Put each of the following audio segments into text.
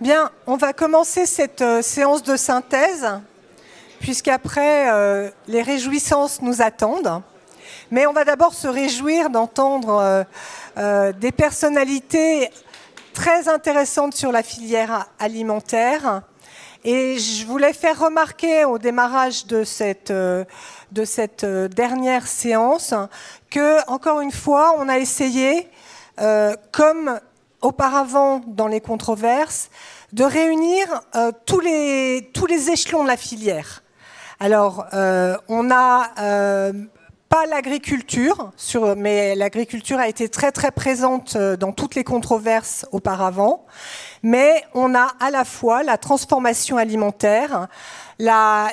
Bien, on va commencer cette séance de synthèse, puisqu'après, les réjouissances nous attendent. Mais on va d'abord se réjouir d'entendre des personnalités très intéressantes sur la filière alimentaire. Et je voulais faire remarquer au démarrage de cette dernière séance que, encore une fois, on a essayé, comme auparavant dans les controverses, de réunir tous les échelons de la filière. Alors, on n'a pas l'agriculture, mais l'agriculture a été très très présente dans toutes les controverses auparavant. Mais on a à la fois la transformation alimentaire, la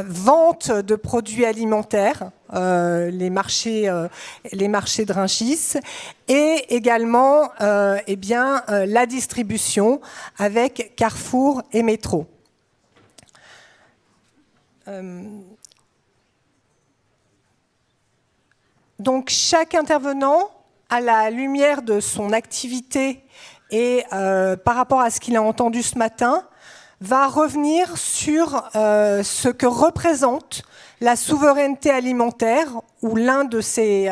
vente de produits alimentaires, les marchés de Rungis, et également la distribution avec Carrefour et Métro. Donc chaque intervenant, à la lumière de son activité et par rapport à ce qu'il a entendu ce matin, va revenir sur ce que représente la souveraineté alimentaire, ou l'un de ces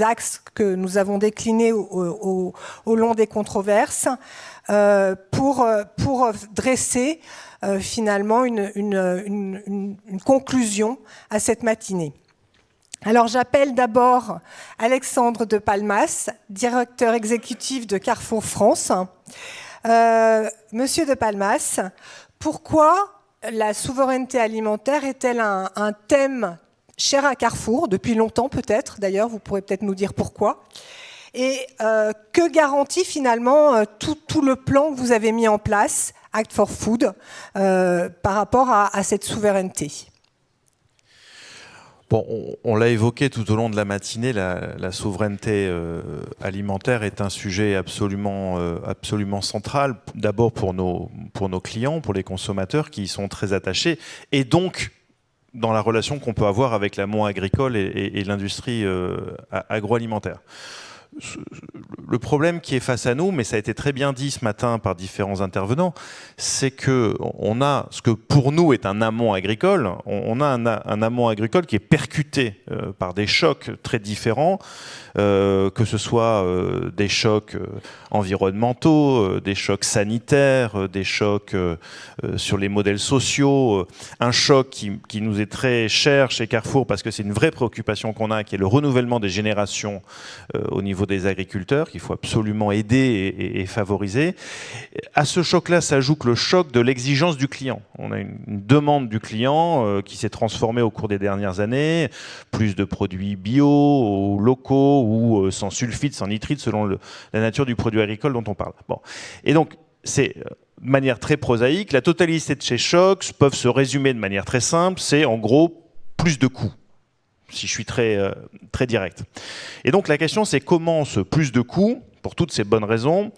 axes que nous avons déclinés au long des controverses, pour dresser finalement une conclusion à cette matinée. Alors j'appelle d'abord Alexandre de Palmas, directeur exécutif de Carrefour France. Monsieur de Palmas, pourquoi la souveraineté alimentaire est-elle un thème cher à Carrefour, depuis longtemps peut-être, d'ailleurs, vous pourrez peut-être nous dire pourquoi, et que garantit finalement tout le plan que vous avez mis en place, Act for Food, par rapport à cette souveraineté ? Bon, on l'a évoqué tout au long de la matinée, la souveraineté alimentaire est un sujet absolument central, d'abord pour nos clients, pour les consommateurs qui y sont très attachés, et donc dans la relation qu'on peut avoir avec l'amont agricole et l'industrie agroalimentaire. Le problème qui est face à nous, mais ça a été très bien dit ce matin par différents intervenants, c'est qu'on a ce que pour nous est un amont agricole, on a un amont agricole qui est percuté par des chocs très différents, que ce soit des chocs environnementaux, des chocs sanitaires, des chocs sur les modèles sociaux, un choc qui nous est très cher chez Carrefour parce que c'est une vraie préoccupation qu'on a, qui est le renouvellement des générations au niveau des agriculteurs, qu'il faut absolument aider et favoriser. À ce choc-là s'ajoute le choc de l'exigence du client. On a une demande du client qui s'est transformée au cours des dernières années, plus de produits bio, ou locaux, ou sans sulfite, sans nitrite, selon la nature du produit agricole dont on parle. Bon. Et donc, c'est de manière très prosaïque, la totalité de ces chocs peuvent se résumer de manière très simple, c'est en gros plus de coûts, si je suis très direct. Et donc la question, c'est comment ce plus de coûts, pour toutes ces bonnes raisons,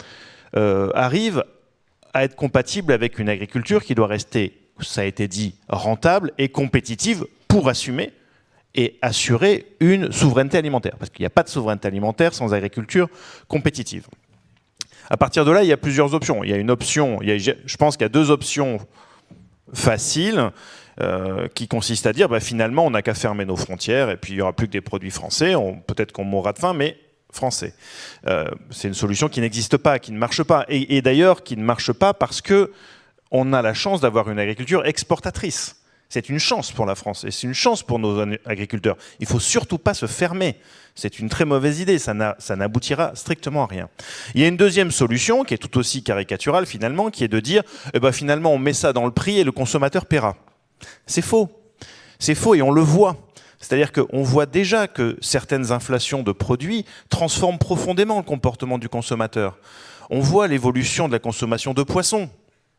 arrive à être compatible avec une agriculture qui doit rester, ça a été dit, rentable et compétitive pour assumer et assurer une souveraineté alimentaire. Parce qu'il n'y a pas de souveraineté alimentaire sans agriculture compétitive. À partir de là, il y a plusieurs options. Il y a une option, je pense qu'il y a deux options faciles, qui consiste à dire finalement on n'a qu'à fermer nos frontières et puis il n'y aura plus que des produits français, peut-être qu'on mourra de faim, mais français. C'est une solution qui n'existe pas, qui ne marche pas, et d'ailleurs qui ne marche pas parce qu'on a la chance d'avoir une agriculture exportatrice. C'est une chance pour la France et c'est une chance pour nos agriculteurs. Il ne faut surtout pas se fermer. C'est une très mauvaise idée, ça n'aboutira strictement à rien. Il y a une deuxième solution qui est tout aussi caricaturale finalement, qui est de dire finalement on met ça dans le prix et le consommateur paiera. C'est faux. C'est faux et on le voit. C'est-à-dire qu'on voit déjà que certaines inflations de produits transforment profondément le comportement du consommateur. On voit l'évolution de la consommation de poissons,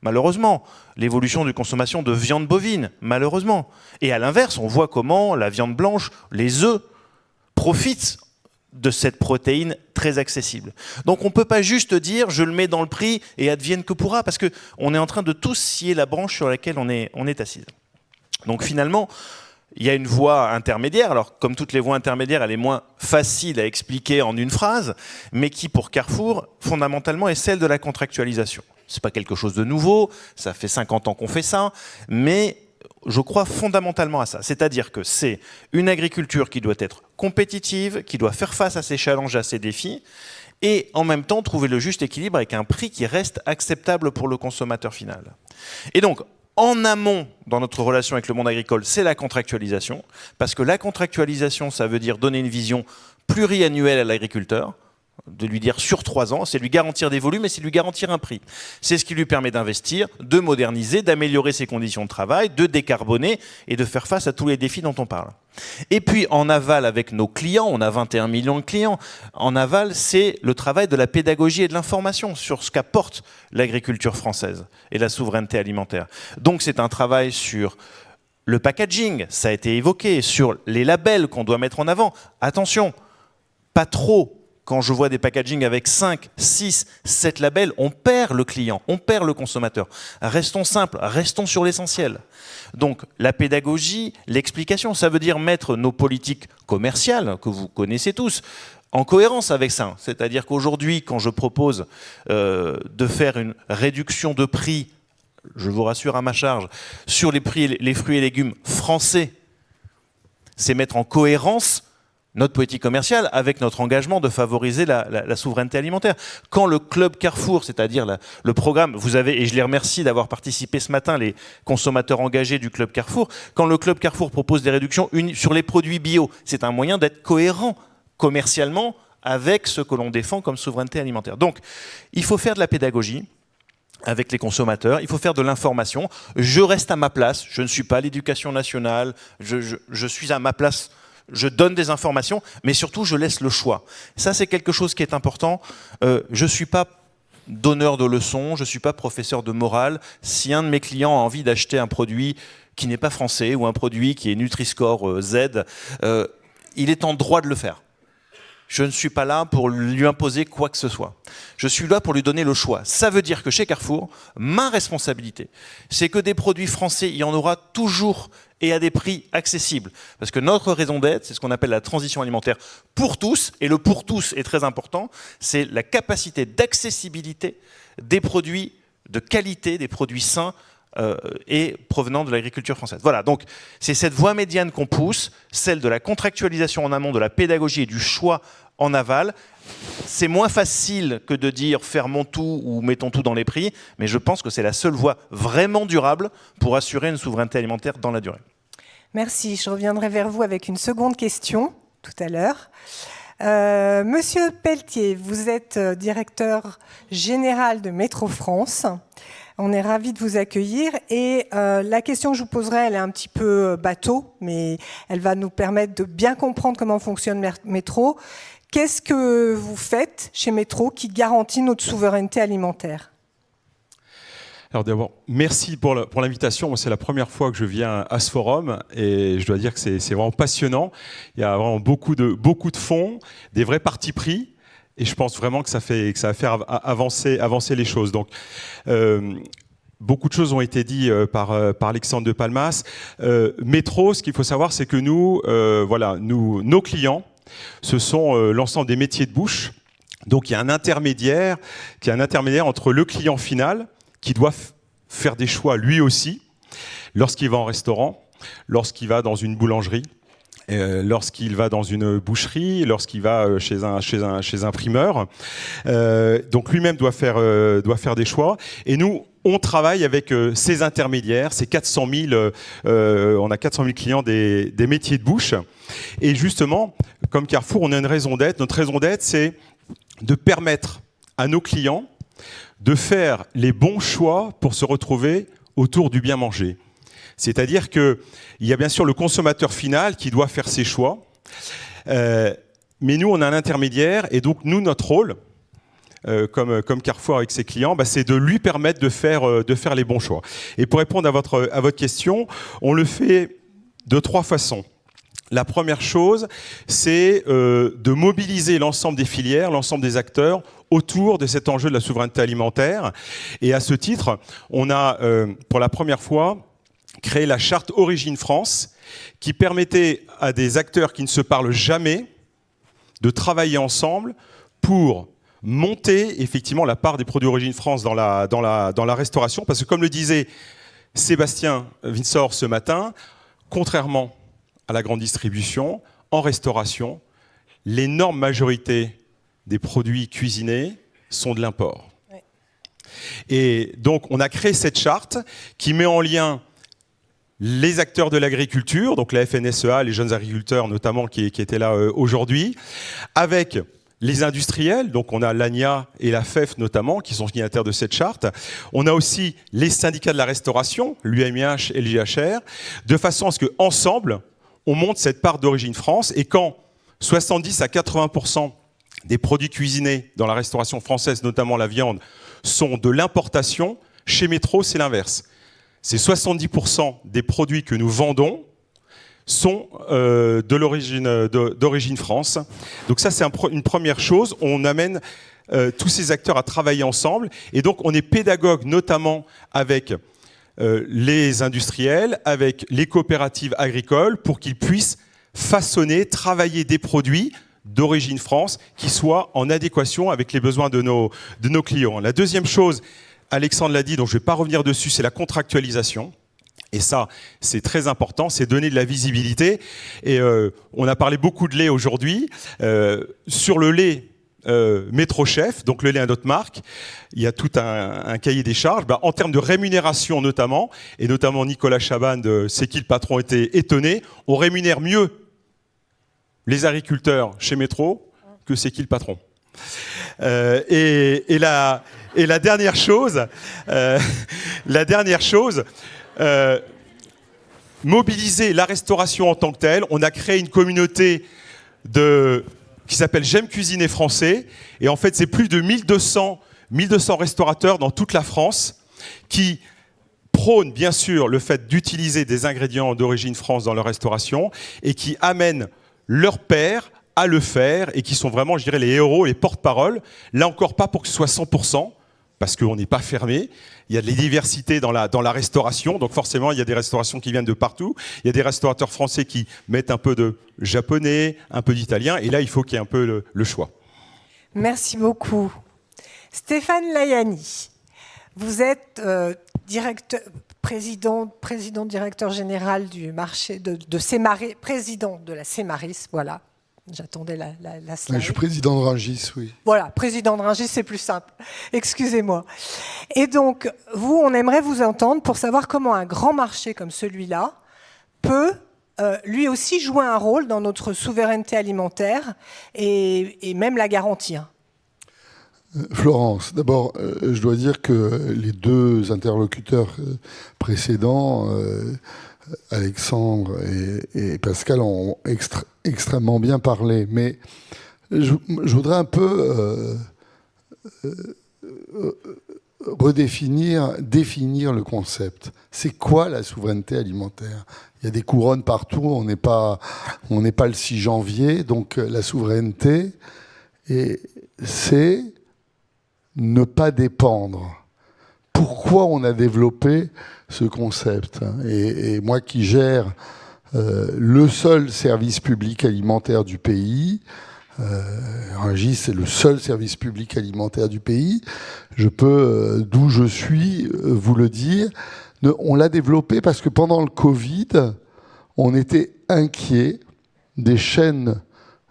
malheureusement. L'évolution de la consommation de viande bovine, malheureusement. Et à l'inverse, on voit comment la viande blanche, les œufs, profitent de cette protéine très accessible. Donc on ne peut pas juste dire je le mets dans le prix et advienne que pourra, parce qu'on est en train de tous scier la branche sur laquelle on est assise. Donc finalement, il y a une voie intermédiaire. Alors, comme toutes les voies intermédiaires, elle est moins facile à expliquer en une phrase, mais qui, pour Carrefour, fondamentalement, est celle de la contractualisation. C'est pas quelque chose de nouveau, ça fait 50 ans qu'on fait ça, mais je crois fondamentalement à ça. C'est-à-dire que c'est une agriculture qui doit être compétitive, qui doit faire face à ses challenges, à ses défis, et en même temps trouver le juste équilibre avec un prix qui reste acceptable pour le consommateur final. Et donc, en amont, dans notre relation avec le monde agricole, c'est la contractualisation, parce que la contractualisation, ça veut dire donner une vision pluriannuelle à l'agriculteur, de lui dire sur 3 ans, c'est lui garantir des volumes et c'est lui garantir un prix. C'est ce qui lui permet d'investir, de moderniser, d'améliorer ses conditions de travail, de décarboner et de faire face à tous les défis dont on parle. Et puis en aval avec nos clients, on a 21 millions de clients, en aval c'est le travail de la pédagogie et de l'information sur ce qu'apporte l'agriculture française et la souveraineté alimentaire. Donc c'est un travail sur le packaging, ça a été évoqué, sur les labels qu'on doit mettre en avant. Attention, pas trop. Quand je vois des packagings avec 5, 6, 7 labels, on perd le client, on perd le consommateur. Restons simples, restons sur l'essentiel. Donc la pédagogie, l'explication, ça veut dire mettre nos politiques commerciales, que vous connaissez tous, en cohérence avec ça. C'est-à-dire qu'aujourd'hui, quand je propose de faire une réduction de prix, je vous rassure à ma charge, sur les fruits et légumes français, c'est mettre en cohérence notre politique commerciale avec notre engagement de favoriser la souveraineté alimentaire. Quand le Club Carrefour, c'est-à-dire le programme, vous avez, et je les remercie d'avoir participé ce matin, les consommateurs engagés du Club Carrefour, quand le Club Carrefour propose des réductions sur les produits bio, c'est un moyen d'être cohérent commercialement avec ce que l'on défend comme souveraineté alimentaire. Donc, il faut faire de la pédagogie avec les consommateurs, il faut faire de l'information. Je reste à ma place, je ne suis pas à l'Éducation nationale, je suis à ma place. Je donne des informations, mais surtout, je laisse le choix. Ça, c'est quelque chose qui est important. Je ne suis pas donneur de leçons, je ne suis pas professeur de morale. Si un de mes clients a envie d'acheter un produit qui n'est pas français ou un produit qui est Nutri-Score Z, il est en droit de le faire. Je ne suis pas là pour lui imposer quoi que ce soit. Je suis là pour lui donner le choix. Ça veut dire que chez Carrefour, ma responsabilité, c'est que des produits français, il y en aura toujours et à des prix accessibles. Parce que notre raison d'être, c'est ce qu'on appelle la transition alimentaire pour tous, et le pour tous est très important, c'est la capacité d'accessibilité des produits de qualité, des produits sains, et provenant de l'agriculture française. Voilà, donc c'est cette voie médiane qu'on pousse, celle de la contractualisation en amont, de la pédagogie et du choix en aval. C'est moins facile que de dire fermons tout ou mettons tout dans les prix, mais je pense que c'est la seule voie vraiment durable pour assurer une souveraineté alimentaire dans la durée. Merci, je reviendrai vers vous avec une seconde question tout à l'heure. Monsieur Pelletier, vous êtes directeur général de Métro France. On est ravis de vous accueillir et la question que je vous poserai, elle est un petit peu bateau, mais elle va nous permettre de bien comprendre comment fonctionne Métro. Qu'est-ce que vous faites chez Métro qui garantit notre souveraineté alimentaire ? Alors d'abord, merci pour l'invitation. C'est la première fois que je viens à ce forum et je dois dire que c'est vraiment passionnant. Il y a vraiment beaucoup de fond, des vrais partis pris. Et je pense vraiment que ça va faire avancer les choses. Donc, beaucoup de choses ont été dites par Alexandre de Palmas. Métro, ce qu'il faut savoir, c'est que nos clients, ce sont l'ensemble des métiers de bouche. Donc, il y a un intermédiaire entre le client final, qui doit faire des choix lui aussi, lorsqu'il va en restaurant, lorsqu'il va dans une boulangerie, lorsqu'il va dans une boucherie, lorsqu'il va chez un primeur. Donc lui-même doit faire des choix. Et nous, on travaille avec ces intermédiaires, ces 400 000, on a 400 000 clients des métiers de bouche. Et justement, comme Carrefour, on a une raison d'être. Notre raison d'être, c'est de permettre à nos clients de faire les bons choix pour se retrouver autour du bien manger. C'est-à-dire qu'il y a bien sûr le consommateur final qui doit faire ses choix, mais nous, on a un intermédiaire, et donc nous, notre rôle, comme Carrefour avec ses clients, c'est de lui permettre de faire les bons choix. Et pour répondre à votre question, on le fait de 3 façons. La première chose, c'est de mobiliser l'ensemble des filières, l'ensemble des acteurs autour de cet enjeu de la souveraineté alimentaire. Et à ce titre, on a, pour la première fois, créé la charte Origine France, qui permettait à des acteurs qui ne se parlent jamais de travailler ensemble pour monter effectivement la part des produits d'origine France dans la restauration. Parce que comme le disait Sébastien Winsor ce matin, contrairement à la grande distribution, en restauration, l'énorme majorité des produits cuisinés sont de l'import. Oui. Et donc on a créé cette charte qui met en lien les acteurs de l'agriculture, donc la FNSEA, les jeunes agriculteurs notamment qui étaient là aujourd'hui, avec les industriels, donc on a l'ANIA et la FEF notamment, qui sont signataires de cette charte. On a aussi les syndicats de la restauration, l'UMIH et le JHR, de façon à ce qu'ensemble, on monte cette part d'origine France. Et quand 70 à 80% des produits cuisinés dans la restauration française, notamment la viande, sont de l'importation, chez Métro, c'est l'inverse. C'est 70% des produits que nous vendons sont d'origine France. Donc ça, c'est une première chose. On amène tous ces acteurs à travailler ensemble. Et donc, on est pédagogue, notamment avec les industriels, avec les coopératives agricoles, pour qu'ils puissent façonner, travailler des produits d'origine France qui soient en adéquation avec les besoins de nos clients. La deuxième chose, Alexandre l'a dit, donc je ne vais pas revenir dessus, c'est la contractualisation. Et ça, c'est très important, c'est donner de la visibilité. Et on a parlé beaucoup de lait aujourd'hui. Sur le lait Métro Chef, donc le lait à notre marque, il y a tout un cahier des charges. En termes de rémunération notamment, et notamment Nicolas Chaban de C'est qui le patron était étonné, on rémunère mieux les agriculteurs chez Métro que C'est qui le patron. Et la dernière chose, mobiliser la restauration en tant que telle. On a créé une communauté qui s'appelle J'aime cuisiner français. Et en fait, c'est plus de 1200 restaurateurs dans toute la France qui prônent bien sûr le fait d'utiliser des ingrédients d'origine France dans leur restauration et qui amènent leurs pairs à le faire et qui sont vraiment, je dirais, les héros, les porte-paroles. Là encore, pas pour que ce soit 100%, parce qu'on n'est pas fermé. Il y a de la diversité dans la restauration, donc forcément, il y a des restaurations qui viennent de partout. Il y a des restaurateurs français qui mettent un peu de japonais, un peu d'italien, et là, il faut qu'il y ait un peu le choix. Merci beaucoup. Stéphane Layani, vous êtes président-directeur général du marché de Cemaris, président de la Cemaris, voilà. J'attendais la slide. Je suis président de Rungis, oui. Voilà, président de Rungis, c'est plus simple. Excusez-moi. Et donc, on aimerait vous entendre pour savoir comment un grand marché comme celui-là peut lui aussi jouer un rôle dans notre souveraineté alimentaire et même la garantir. Florence, d'abord, je dois dire que les deux interlocuteurs précédents, Alexandre et Pascal, ont extrêmement bien parlé. Mais je voudrais un peu définir le concept. C'est quoi la souveraineté alimentaire ? Il y a des couronnes partout, on n'est pas le 6 janvier, donc la souveraineté, c'est ne pas dépendre. Pourquoi on a développé ce concept ? Et moi qui gère le seul service public alimentaire du pays, Rungis, c'est le seul service public alimentaire du pays, je peux, d'où je suis, vous le dire. On l'a développé parce que pendant le Covid, on était inquiet des chaînes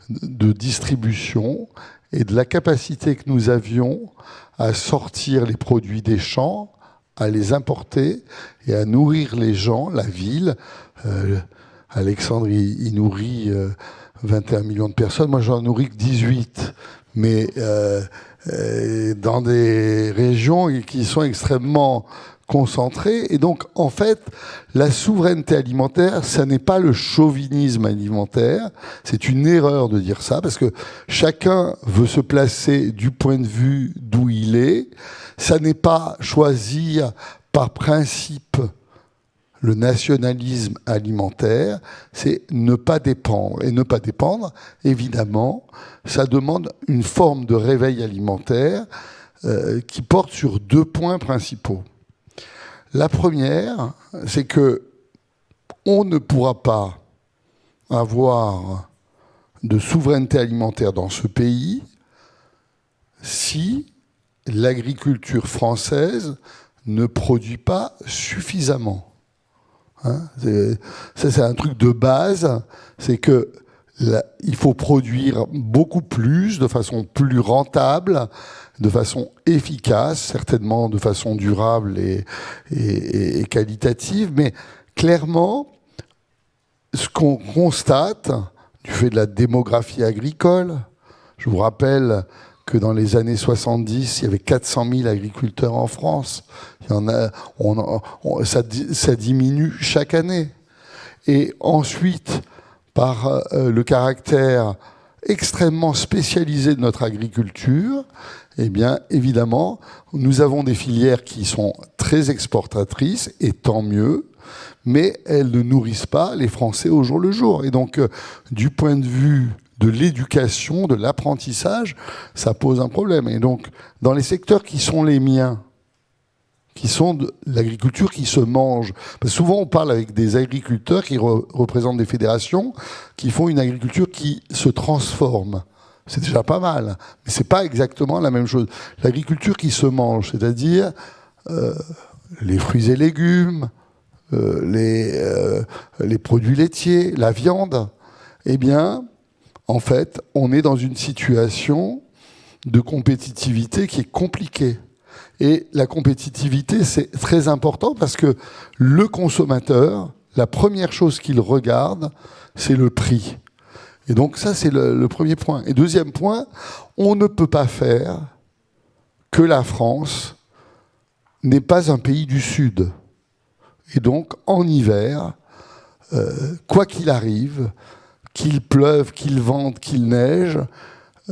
de distribution et de la capacité que nous avions à sortir les produits des champs, à les importer et à nourrir les gens, la ville. Alexandre, il nourrit 21 millions de personnes. Moi, j'en nourris que 18. Mais dans des régions qui sont extrêmement concentrées. Et donc, en fait, la souveraineté alimentaire, ça n'est pas le chauvinisme alimentaire. C'est une erreur de dire ça, parce que chacun veut se placer du point de vue d'où il est. Ça n'est pas choisir par principe le nationalisme alimentaire, c'est ne pas dépendre. Et ne pas dépendre, évidemment, ça demande une forme de réveil alimentaire qui porte sur deux points principaux. La première, c'est que on ne pourra pas avoir de souveraineté alimentaire dans ce pays si l'agriculture française ne produit pas suffisamment. Ça, c'est un truc de base, c'est que il faut produire beaucoup plus, de façon plus rentable, de façon efficace, certainement de façon durable et qualitative, mais clairement, ce qu'on constate du fait de la démographie agricole, je vous rappelle que dans les années 70, il y avait 400 000 agriculteurs en France. Il y en a, ça diminue chaque année. Et ensuite, par le caractère extrêmement spécialisé de notre agriculture, eh bien, évidemment, nous avons des filières qui sont très exportatrices, et tant mieux, mais elles ne nourrissent pas les Français au jour le jour. Et donc, du point de vue de l'éducation, de l'apprentissage, ça pose un problème. Et donc, dans les secteurs qui sont les miens, qui sont de l'agriculture qui se mange, parce que souvent on parle avec des agriculteurs qui représentent des fédérations, qui font une agriculture qui se transforme. C'est déjà pas mal, mais c'est pas exactement la même chose. L'agriculture qui se mange, c'est-à-dire les fruits et légumes, les produits laitiers, la viande, eh bien, en fait, on est dans une situation de compétitivité qui est compliquée. Et la compétitivité, c'est très important parce que le consommateur, la première chose qu'il regarde, c'est le prix. Et donc ça, c'est le premier point. Et deuxième point, on ne peut pas faire que la France n'est pas un pays du Sud. Et donc, en hiver, quoi qu'il arrive, qu'il pleuve, qu'il vente, qu'il neige,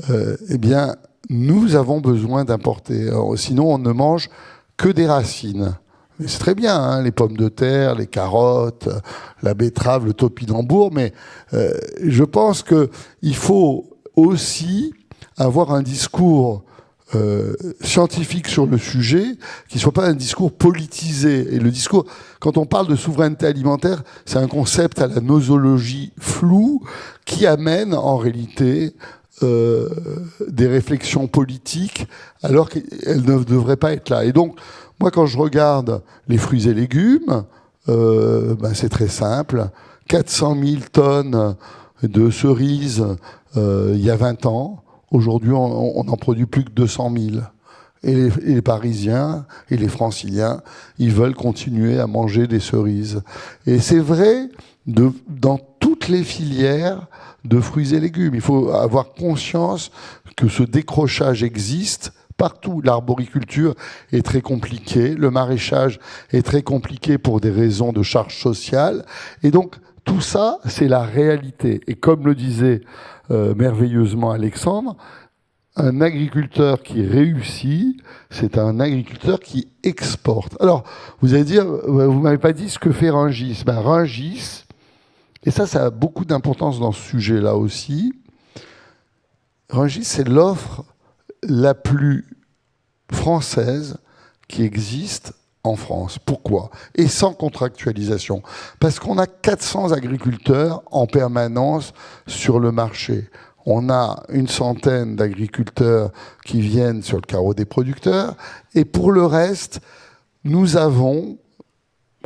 eh bien, nous avons besoin d'importer. Sinon, on ne mange que des racines. Mais c'est très bien, hein, les pommes de terre, les carottes, la betterave, le topinambour, mais je pense qu'il faut aussi avoir un discours scientifique sur le sujet, qui ne soit pas un discours politisé. Et le discours, quand on parle de souveraineté alimentaire, c'est un concept à la nosologie floue qui amène en réalité des réflexions politiques alors qu'elles ne devraient pas être là. Et donc, moi, quand je regarde les fruits et légumes, c'est très simple. 400 000 tonnes de cerises il y a 20 ans. Aujourd'hui, on n'en produit plus que 200 000. Et les Parisiens et les Franciliens, ils veulent continuer à manger des cerises. Et c'est vrai dans toutes les filières de fruits et légumes. Il faut avoir conscience que ce décrochage existe partout. L'arboriculture est très compliquée, le maraîchage est très compliqué pour des raisons de charge sociale. Et donc, tout ça, c'est la réalité. Et comme le disait merveilleusement Alexandre, un agriculteur qui réussit, c'est un agriculteur qui exporte. Alors, vous allez dire, vous m'avez pas dit ce que fait Rungis. Rungis, et ça a beaucoup d'importance dans ce sujet-là aussi. Rungis, c'est l'offre la plus française qui existe en France. Pourquoi ? Et sans contractualisation. Parce qu'on a 400 agriculteurs en permanence sur le marché. On a une centaine d'agriculteurs qui viennent sur le carreau des producteurs. Et pour le reste, nous avons,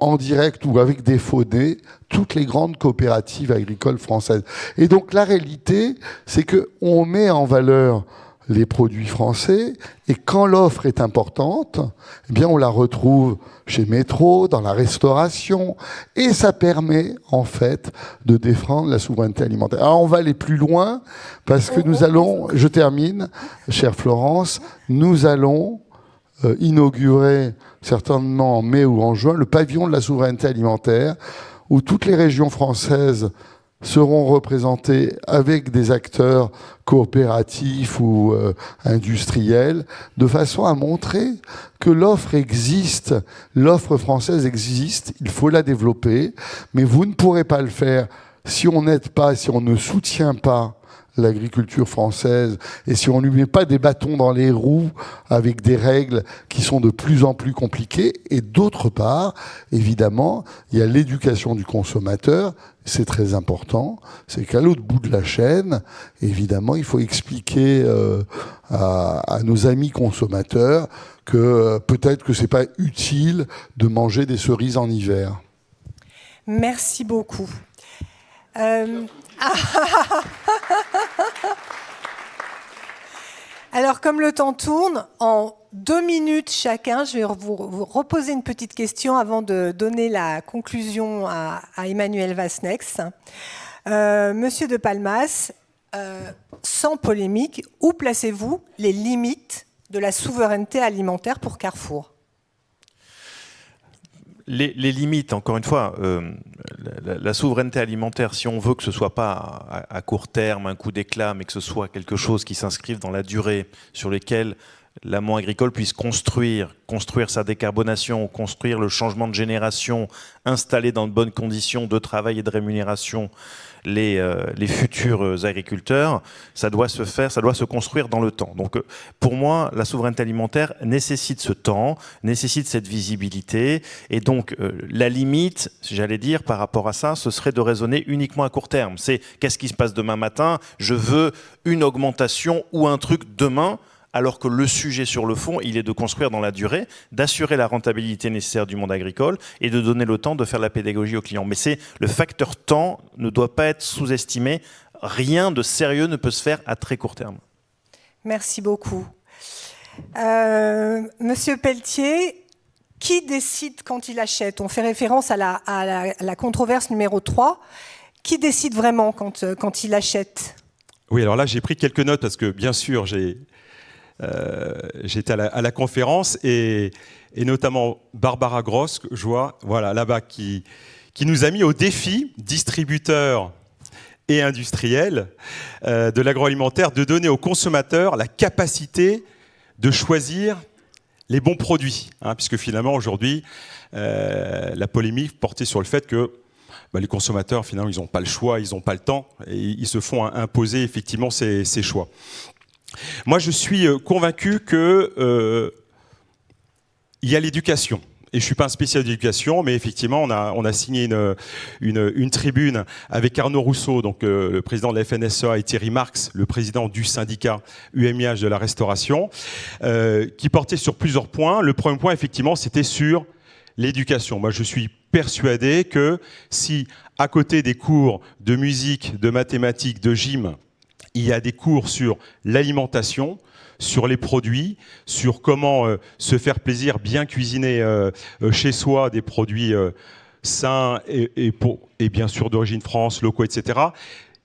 en direct ou avec des faux-nés, toutes les grandes coopératives agricoles françaises. Et donc la réalité, c'est qu'on met en valeur les produits français, et quand l'offre est importante, eh bien on la retrouve chez Métro, dans la restauration, et ça permet en fait de défendre la souveraineté alimentaire. Alors on va aller plus loin, parce que nous allons, je termine, chère Florence, nous allons inaugurer, certainement en mai ou en juin, le pavillon de la souveraineté alimentaire, où toutes les régions françaises seront représentées avec des acteurs coopératifs ou industriels, de façon à montrer que l'offre existe, l'offre française existe, il faut la développer, mais vous ne pourrez pas le faire si on n'aide pas, si on ne soutient pas l'agriculture française et si on ne lui met pas des bâtons dans les roues avec des règles qui sont de plus en plus compliquées. Et d'autre part, évidemment, il y a l'éducation du consommateur. C'est très important. C'est qu'à l'autre bout de la chaîne, évidemment, il faut expliquer à nos amis consommateurs que peut-être que c'est pas utile de manger des cerises en hiver. Merci beaucoup. Alors, comme le temps tourne, en 2 minutes chacun, je vais vous reposer une petite question avant de donner la conclusion à Emmanuel Vasnex. Monsieur de Palmas, sans polémique, où placez-vous les limites de la souveraineté alimentaire pour Carrefour ? Les limites, encore une fois, la souveraineté alimentaire, si on veut que ce ne soit pas à court terme, un coup d'éclat, mais que ce soit quelque chose qui s'inscrive dans la durée, sur lequel l'amont agricole puisse construire sa décarbonation, construire le changement de génération, installer dans de bonnes conditions de travail et de rémunération les futurs agriculteurs, ça doit se faire, ça doit se construire dans le temps. Donc pour moi, la souveraineté alimentaire nécessite ce temps, nécessite cette visibilité, et donc la limite, j'allais dire, par rapport à ça, ce serait de raisonner uniquement à court terme. C'est qu'est-ce qui se passe demain matin ? Je veux une augmentation ou un truc demain, alors que le sujet sur le fond, il est de construire dans la durée, d'assurer la rentabilité nécessaire du monde agricole et de donner le temps de faire la pédagogie aux clients. Mais le facteur temps ne doit pas être sous-estimé. Rien de sérieux ne peut se faire à très court terme. Merci beaucoup. Monsieur Pelletier, qui décide quand il achète ? On fait référence à la controverse numéro 3. Qui décide vraiment quand il achète ? Oui, alors là, j'ai pris quelques notes parce que, bien sûr, j'étais à la conférence et notamment Barbara Gross, je vois, voilà, là-bas, qui nous a mis au défi, distributeurs et industriels de l'agroalimentaire, de donner aux consommateurs la capacité de choisir les bons produits. Puisque finalement, aujourd'hui, la polémique portait sur le fait que les consommateurs, finalement, ils n'ont pas le choix, ils n'ont pas le temps, et ils se font imposer effectivement ces choix. Moi, je suis convaincu que il y a l'éducation. Et je ne suis pas un spécialiste d'éducation, mais effectivement, on a signé une tribune avec Arnaud Rousseau, donc le président de la FNSEA, et Thierry Marx, le président du syndicat UMIH de la restauration, qui portait sur plusieurs points. Le premier point, effectivement, c'était sur l'éducation. Moi, je suis persuadé que si, à côté des cours de musique, de mathématiques, de gym, il y a des cours sur l'alimentation, sur les produits, sur comment se faire plaisir, bien cuisiner chez soi des produits sains et bien sûr d'origine France, locaux, etc.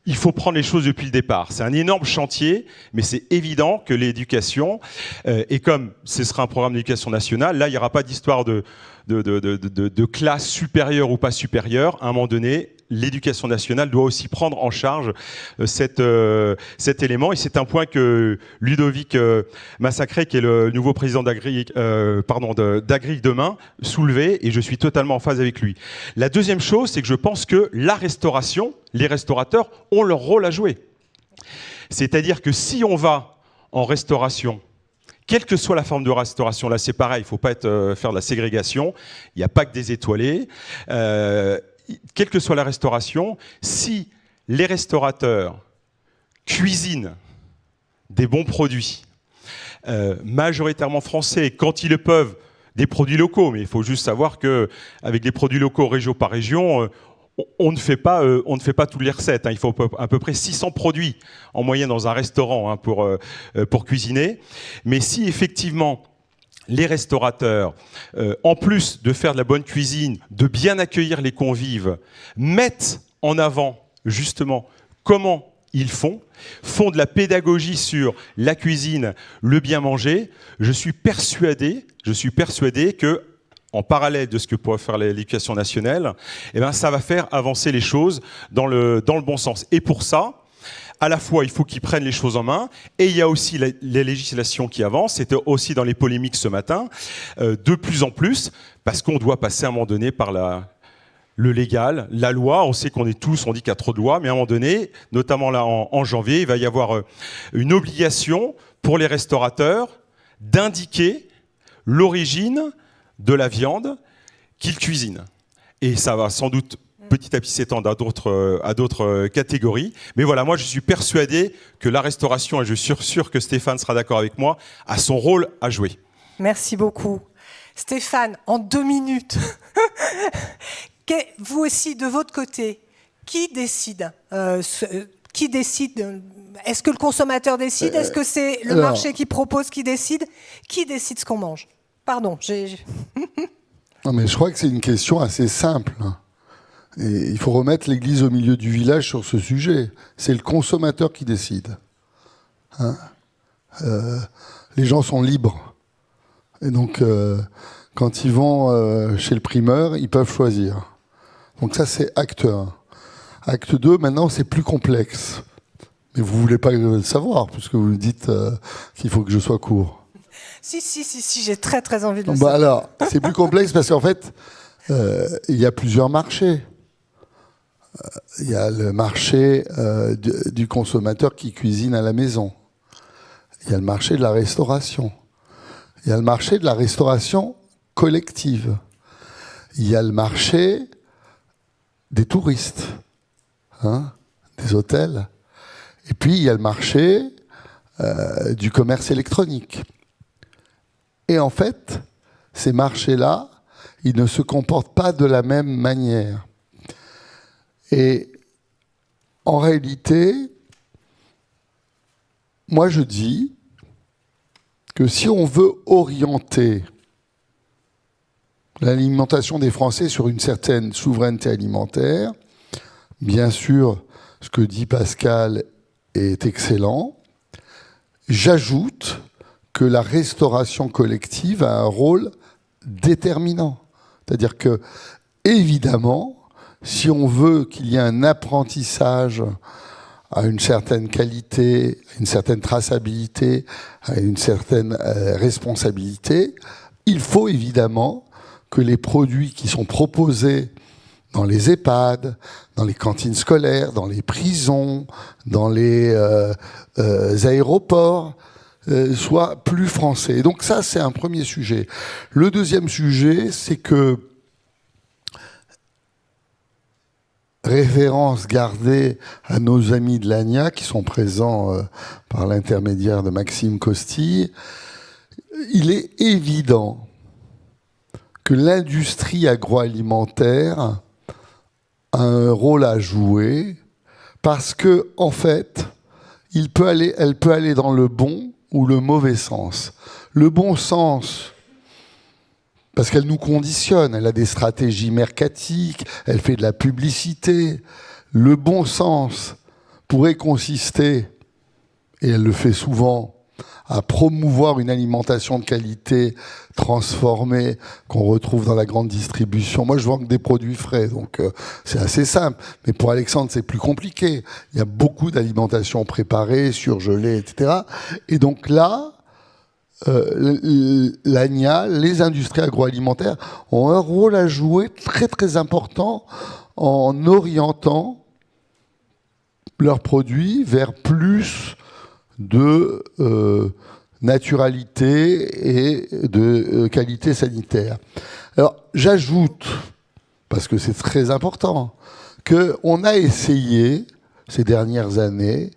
Il faut prendre les choses depuis le départ. C'est un énorme chantier, mais c'est évident que l'éducation, et comme ce sera un programme d'éducation nationale, là, il n'y aura pas d'histoire de classe supérieure ou pas supérieure. À un moment donné, l'éducation nationale doit aussi prendre en charge cet élément. Et c'est un point que Ludovic Massacré, qui est le nouveau président d'Agri Demain, soulevait, et je suis totalement en phase avec lui. La deuxième chose, c'est que je pense que la restauration, les restaurateurs ont leur rôle à jouer. C'est-à-dire que si on va en restauration, quelle que soit la forme de restauration, là c'est pareil, il ne faut pas faire de la ségrégation, il n'y a pas que des étoilés, quelle que soit la restauration, si les restaurateurs cuisinent des bons produits, majoritairement français, quand ils le peuvent, des produits locaux, mais il faut juste savoir qu'avec des produits locaux région par région, on ne fait pas toutes les recettes. Il faut à peu près 600 produits en moyenne dans un restaurant pour cuisiner. Mais si effectivement les restaurateurs, en plus de faire de la bonne cuisine, de bien accueillir les convives, mettent en avant justement comment ils font de la pédagogie sur la cuisine, le bien manger, je suis persuadé que en parallèle de ce que pourrait faire l'éducation nationale, ça va faire avancer les choses dans le bon sens. Et pour ça, à la fois, il faut qu'ils prennent les choses en main, et il y a aussi les législations qui avancent. C'était aussi dans les polémiques ce matin, de plus en plus, parce qu'on doit passer à un moment donné par le légal, la loi. On sait qu'on est tous, on dit qu'il y a trop de lois, mais à un moment donné, notamment là en janvier, il va y avoir une obligation pour les restaurateurs d'indiquer l'origine de la viande qu'ils cuisinent. Et ça va sans doute petit à petit s'étendre à d'autres catégories. Mais voilà, moi je suis persuadé que la restauration, et je suis sûr que Stéphane sera d'accord avec moi, a son rôle à jouer. Merci beaucoup. Stéphane, en 2 minutes, vous aussi, de votre côté, qui décide Est-ce que le consommateur décide Est-ce que c'est le marché qui propose qui décide Qui décide ce qu'on mange Pardon. Non, mais je crois que c'est une question assez simple. Et il faut remettre l'église au milieu du village sur ce sujet. C'est le consommateur qui décide. Les gens sont libres. Et donc, quand ils vont chez le primeur, ils peuvent choisir. Donc ça, c'est acte 1. Acte 2, maintenant, c'est plus complexe. Mais vous ne voulez pas le savoir, puisque vous me dites qu'il faut que je sois court. Si, j'ai très très envie de le savoir. Alors, c'est plus complexe parce qu'en fait, il y a plusieurs marchés. Il y a le marché du consommateur qui cuisine à la maison. Il y a le marché de la restauration. Il y a le marché de la restauration collective. Il y a le marché des touristes, des hôtels. Et puis, il y a le marché du commerce électronique. Et en fait, ces marchés-là, ils ne se comportent pas de la même manière. Et en réalité, moi je dis que si on veut orienter l'alimentation des Français sur une certaine souveraineté alimentaire, bien sûr, ce que dit Pascal est excellent. J'ajoute que la restauration collective a un rôle déterminant. C'est-à-dire que, évidemment, si on veut qu'il y ait un apprentissage à une certaine qualité, à une certaine traçabilité, à une certaine responsabilité, il faut évidemment que les produits qui sont proposés dans les EHPAD, dans les cantines scolaires, dans les prisons, dans les aéroports, soient plus français. Et donc ça, c'est un premier sujet. Le deuxième sujet, c'est que référence gardée à nos amis de l'ANIA, qui sont présents par l'intermédiaire de Maxime Costille, il est évident que l'industrie agroalimentaire a un rôle à jouer parce que, en fait, elle peut aller dans le bon ou le mauvais sens. Le bon sens, parce qu'elle nous conditionne, elle a des stratégies mercatiques, elle fait de la publicité. Le bon sens pourrait consister, et elle le fait souvent, à promouvoir une alimentation de qualité transformée qu'on retrouve dans la grande distribution. Moi, je vends que des produits frais, donc c'est assez simple. Mais pour Alexandre, c'est plus compliqué. Il y a beaucoup d'alimentation préparée, surgelée, etc. Et donc là, l'ANIA, les industries agroalimentaires, ont un rôle à jouer très très important en orientant leurs produits vers plus de naturalité et de qualité sanitaire. Alors, j'ajoute, parce que c'est très important, qu'on a essayé, ces dernières années,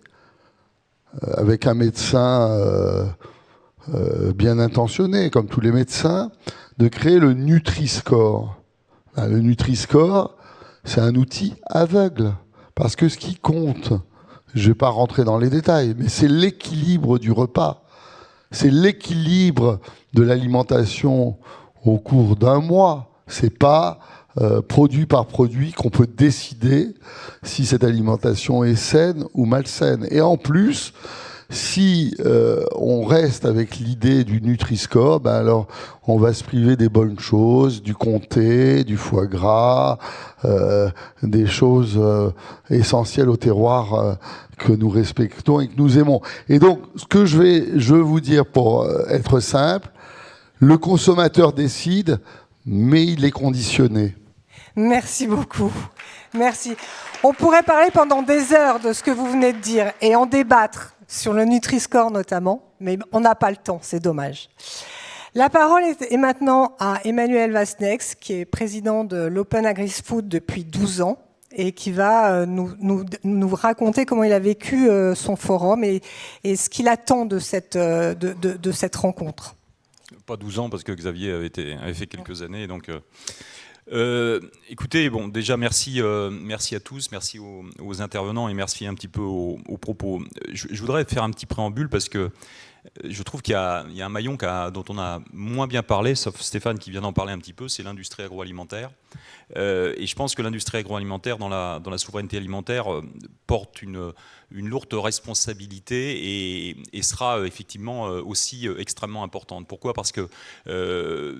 avec un médecin bien intentionné, comme tous les médecins, de créer le Nutri-Score. Le Nutri-Score, c'est un outil aveugle, parce que ce qui compte, je ne vais pas rentrer dans les détails, mais c'est l'équilibre du repas. C'est l'équilibre de l'alimentation au cours d'un mois. C'est pas produit par produit qu'on peut décider si cette alimentation est saine ou malsaine. Et en plus, si on reste avec l'idée du Nutri-Score, ben alors on va se priver des bonnes choses, du comté, du foie gras, des choses essentielles au terroir que nous respectons et que nous aimons. Et donc, ce que je veux vous dire pour être simple, le consommateur décide, mais il est conditionné. Merci beaucoup. Merci. On pourrait parler pendant des heures de ce que vous venez de dire et en débattre sur le Nutri-Score notamment, mais on n'a pas le temps, c'est dommage. La parole est maintenant à Emmanuel Vasnex, qui est président de l'Open Agri-Food depuis 12 ans et qui va nous raconter comment il a vécu son forum et ce qu'il attend de cette rencontre. Pas 12 ans, parce que Xavier avait fait quelques années. Donc, écoutez, bon, déjà, merci à tous, merci aux intervenants et merci un petit peu aux propos. Je voudrais faire un petit préambule parce que je trouve qu'il y a un maillon dont on a moins bien parlé, sauf Stéphane qui vient d'en parler un petit peu, c'est l'industrie agroalimentaire. Et je pense que l'industrie agroalimentaire, dans la souveraineté alimentaire, porte une lourde responsabilité et sera effectivement aussi extrêmement importante. Pourquoi ? Parce que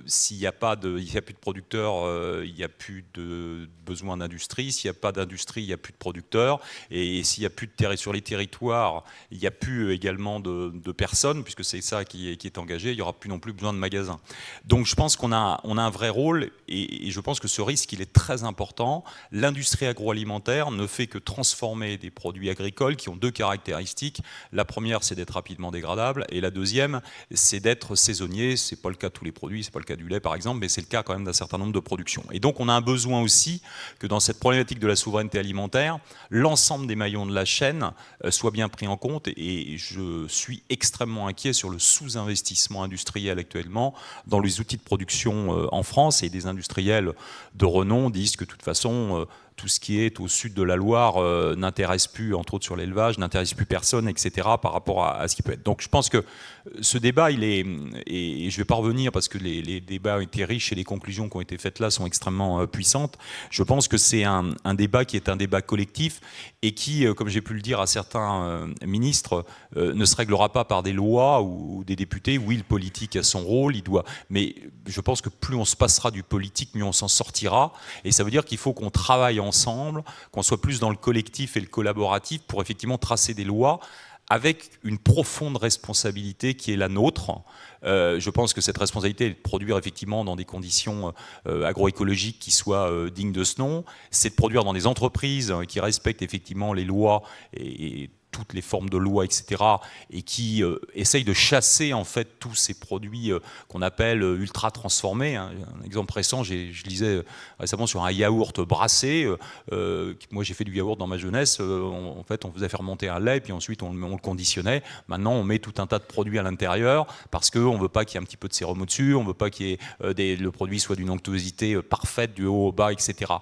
s'il n'y a plus de producteurs, il n'y a plus de besoin d'industrie. S'il n'y a pas d'industrie, il n'y a plus de producteurs. Et s'il n'y a plus de sur les territoires, il n'y a plus également de personnes, puisque c'est ça qui est engagé. Il n'y aura plus non plus besoin de magasins. Donc je pense qu'on a un vrai rôle et je pense que ce risque, il est très important. L'industrie agroalimentaire ne fait que transformer des produits agricoles qui ont deux caractéristiques. La première, c'est d'être rapidement dégradable, et la deuxième, c'est d'être saisonnier. C'est pas le cas de tous les produits, c'est pas le cas du lait par exemple, mais c'est le cas quand même d'un certain nombre de productions. Et donc on a un besoin aussi que dans cette problématique de la souveraineté alimentaire, l'ensemble des maillons de la chaîne soit bien pris en compte, et je suis extrêmement inquiet sur le sous-investissement industriel actuellement dans les outils de production en France, et des industriels de renom disent que de toute façon tout ce qui est au sud de la Loire n'intéresse plus, entre autres sur l'élevage, n'intéresse plus personne, etc. par rapport à ce qui peut être. Donc je pense que ce débat, et je ne vais pas revenir parce que les débats ont été riches et les conclusions qui ont été faites là sont extrêmement puissantes. Je pense que c'est un débat qui est un débat collectif et qui, comme j'ai pu le dire à certains ministres, ne se réglera pas par des lois ou des députés. Oui, le politique a son rôle, mais je pense que plus on se passera du politique, mieux on s'en sortira. Et ça veut dire qu'il faut qu'on travaille ensemble, qu'on soit plus dans le collectif et le collaboratif pour effectivement tracer des lois avec une profonde responsabilité qui est la nôtre. Je pense que cette responsabilité est de produire effectivement dans des conditions agroécologiques qui soient dignes de ce nom, c'est de produire dans des entreprises qui respectent effectivement les lois et toutes les formes de loi, etc., et qui essayent de chasser en fait tous ces produits qu'on appelle ultra transformés. Un exemple récent, je lisais récemment sur un yaourt brassé. Moi, j'ai fait du yaourt dans ma jeunesse. En fait, on faisait fermenter un lait, puis ensuite on le conditionnait. Maintenant, on met tout un tas de produits à l'intérieur parce qu'on ne veut pas qu'il y ait un petit peu de sérum au-dessus, on ne veut pas qu'il y ait le produit soit d'une onctuosité parfaite, du haut au bas, etc.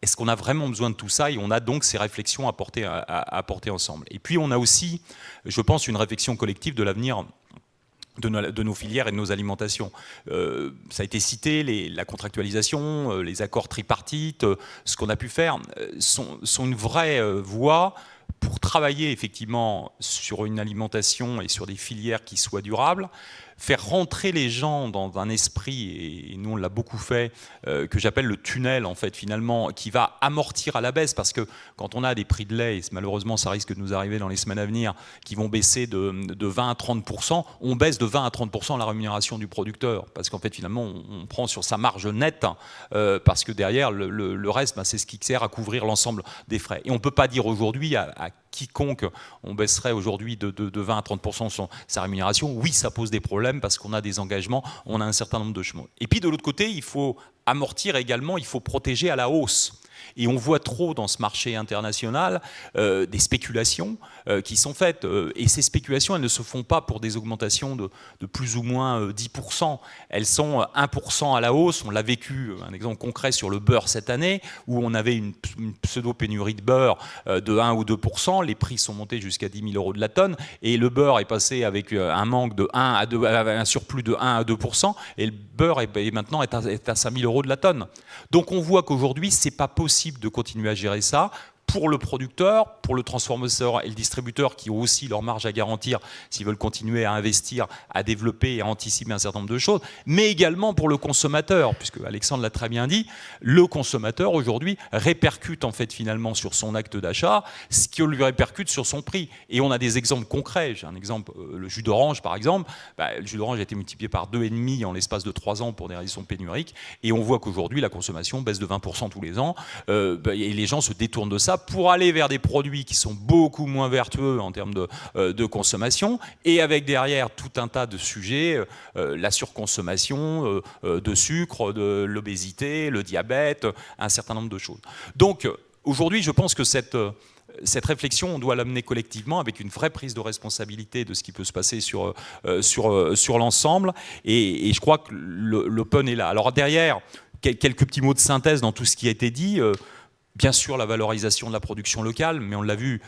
Est-ce qu'on a vraiment besoin de tout ça ? Et on a donc ces réflexions à porter ensemble. Et puis on a aussi, je pense, une réflexion collective de l'avenir de nos filières et de nos alimentations. Ça a été cité, la contractualisation, les accords tripartites, ce qu'on a pu faire, sont une vraie voie pour travailler effectivement sur une alimentation et sur des filières qui soient durables, faire rentrer les gens dans un esprit, et nous on l'a beaucoup fait, que j'appelle le tunnel en fait finalement, qui va amortir à la baisse, parce que quand on a des prix de lait, et malheureusement ça risque de nous arriver dans les semaines à venir, qui vont baisser de 20 à 30%, on baisse de 20 à 30% la rémunération du producteur, parce qu'en fait finalement on prend sur sa marge nette, parce que derrière le reste, c'est ce qui sert à couvrir l'ensemble des frais. Et on ne peut pas dire aujourd'hui à quiconque on baisserait aujourd'hui de 20 à 30% sa rémunération. Oui, ça pose des problèmes parce qu'on a des engagements, on a un certain nombre de chemins. Et puis de l'autre côté, il faut amortir également, il faut protéger à la hausse. Et on voit trop dans ce marché international des spéculations qui sont faites. Et ces spéculations, elles ne se font pas pour des augmentations de plus ou moins 10%. Elles sont 1% à la hausse. On l'a vécu, un exemple concret sur le beurre cette année, où on avait une pseudo-pénurie de beurre de 1 ou 2%. Les prix sont montés jusqu'à 10 000 € de la tonne. Et le beurre est passé avec un manque de 1 à 2, un surplus de 1 à 2%. Et le beurre est maintenant à 5 000 € de la tonne. Donc on voit qu'aujourd'hui, c'est pas possible de continuer à gérer ça. pour le producteur, pour le transformateur et le distributeur qui ont aussi leur marge à garantir s'ils veulent continuer à investir, à développer et à anticiper un certain nombre de choses, mais également pour le consommateur, puisque Alexandre l'a très bien dit, le consommateur aujourd'hui répercute en fait finalement sur son acte d'achat ce qui lui répercute sur son prix. Et on a des exemples concrets. J'ai un exemple, le jus d'orange par exemple. Le jus d'orange a été multiplié par 2,5 en l'espace de 3 ans pour des raisons pénuriques, et on voit qu'aujourd'hui la consommation baisse de 20% tous les ans, et les gens se détournent de ça pour aller vers des produits qui sont beaucoup moins vertueux en termes de consommation, et avec derrière tout un tas de sujets, la surconsommation de sucre, de l'obésité, le diabète, un certain nombre de choses. Donc aujourd'hui, je pense que cette réflexion, on doit l'amener collectivement avec une vraie prise de responsabilité de ce qui peut se passer sur l'ensemble, et je crois que l'open est là. Alors derrière, quelques petits mots de synthèse dans tout ce qui a été dit. Bien sûr, la valorisation de la production locale, mais on l'a vu,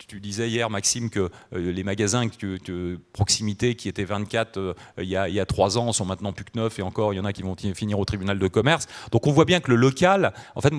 tu disais hier, Maxime, que les magasins de proximité qui étaient 24 il y a 3 ans sont maintenant plus que 9, et encore, il y en a qui vont finir au tribunal de commerce. Donc on voit bien que le local, en fait,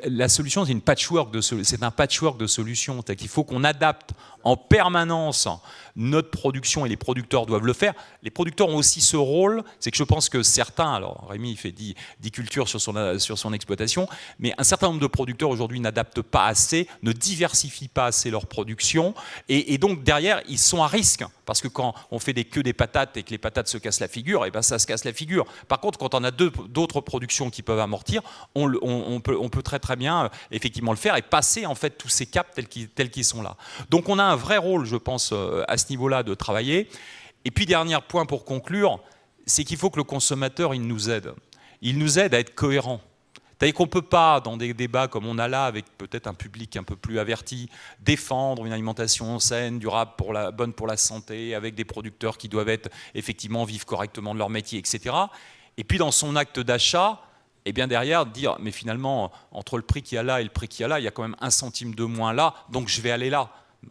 la solution, c'est un patchwork de solutions. C'est-à-dire qu'il faut qu'on adapte en permanence notre production, et les producteurs doivent le faire. Les producteurs ont aussi ce rôle, c'est que je pense que certains, alors Rémi il fait 10 cultures sur son exploitation, mais un certain nombre de producteurs aujourd'hui n'adaptent pas assez, ne diversifient pas assez leur production, et donc derrière ils sont à risque, parce que quand on fait que des patates et que les patates se cassent la figure, et ben ça se casse la figure. Par contre, quand on a d'autres productions qui peuvent amortir, on peut très bien effectivement le faire et passer en fait tous ces caps tels qu'ils sont là. Donc on a un vrai rôle, je pense, à ce niveau-là de travailler. Et puis dernier point pour conclure, c'est qu'il faut que le consommateur il nous aide. Il nous aide à être cohérent. C'est-à-dire qu'on ne peut pas, dans des débats comme on a là, avec peut-être un public un peu plus averti, défendre une alimentation saine, durable, bonne pour la santé, avec des producteurs qui doivent effectivement vivre correctement de leur métier, etc. Et puis dans son acte d'achat, et bien derrière dire, mais finalement, entre le prix qu'il y a là et le prix qu'il y a là, il y a quand même 1 centime de moins là, donc je vais aller là.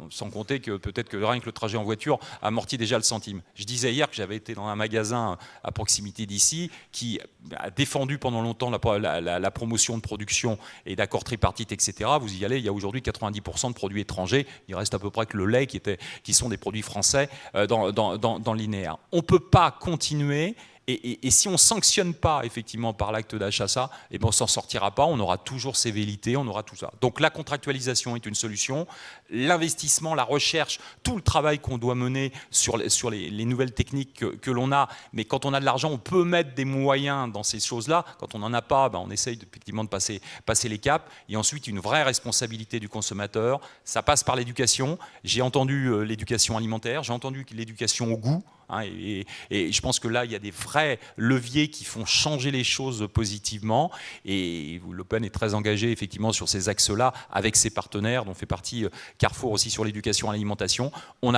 Sans compter que peut-être que rien que le trajet en voiture amortit déjà le centime. Je disais hier que j'avais été dans un magasin à proximité d'ici qui a défendu pendant longtemps la promotion de production et d'accords tripartites, etc. Vous y allez, il y a aujourd'hui 90% de produits étrangers. Il reste à peu près que le lait qui sont des produits français dans le linéaire. On ne peut pas continuer. Et si on ne sanctionne pas effectivement par l'acte d'achat ça, et ben on ne s'en sortira pas, on aura toujours ces velléités, on aura tout ça. Donc la contractualisation est une solution, l'investissement, la recherche, tout le travail qu'on doit mener sur les nouvelles techniques que l'on a, mais quand on a de l'argent, on peut mettre des moyens dans ces choses-là. Quand on n'en a pas, ben on essaye effectivement de passer les caps. Et ensuite, une vraie responsabilité du consommateur, ça passe par l'éducation. J'ai entendu l'éducation alimentaire, j'ai entendu l'éducation au goût. Et je pense que là, il y a des vrais leviers qui font changer les choses positivement. Et l'Open est très engagé effectivement sur ces axes-là avec ses partenaires, dont fait partie Carrefour aussi sur l'éducation à l'alimentation. On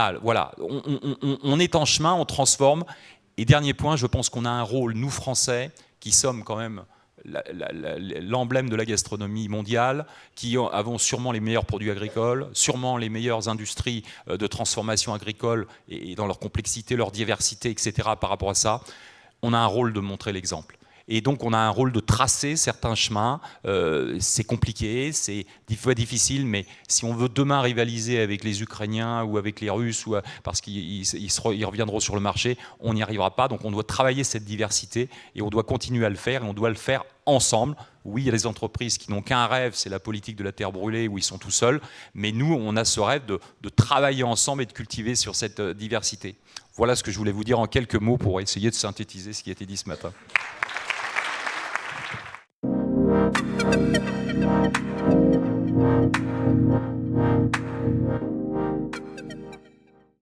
est en chemin, on transforme. Et dernier point, je pense qu'on a un rôle, nous Français, qui sommes quand même l'emblème de la gastronomie mondiale, qui avons sûrement les meilleurs produits agricoles, sûrement les meilleures industries de transformation agricole et dans leur complexité, leur diversité, etc. Par rapport à ça, on a un rôle de montrer l'exemple. Et donc on a un rôle de tracer certains chemins. C'est compliqué, c'est des fois difficile, mais si on veut demain rivaliser avec les Ukrainiens ou avec les Russes, parce qu'ils reviendront sur le marché, on n'y arrivera pas. Donc on doit travailler cette diversité et on doit continuer à le faire, et on doit le faire ensemble. Oui, il y a des entreprises qui n'ont qu'un rêve, c'est la politique de la terre brûlée où ils sont tout seuls, mais nous, on a ce rêve de travailler ensemble et de cultiver sur cette diversité. Voilà ce que je voulais vous dire en quelques mots pour essayer de synthétiser ce qui a été dit ce matin. Thank you.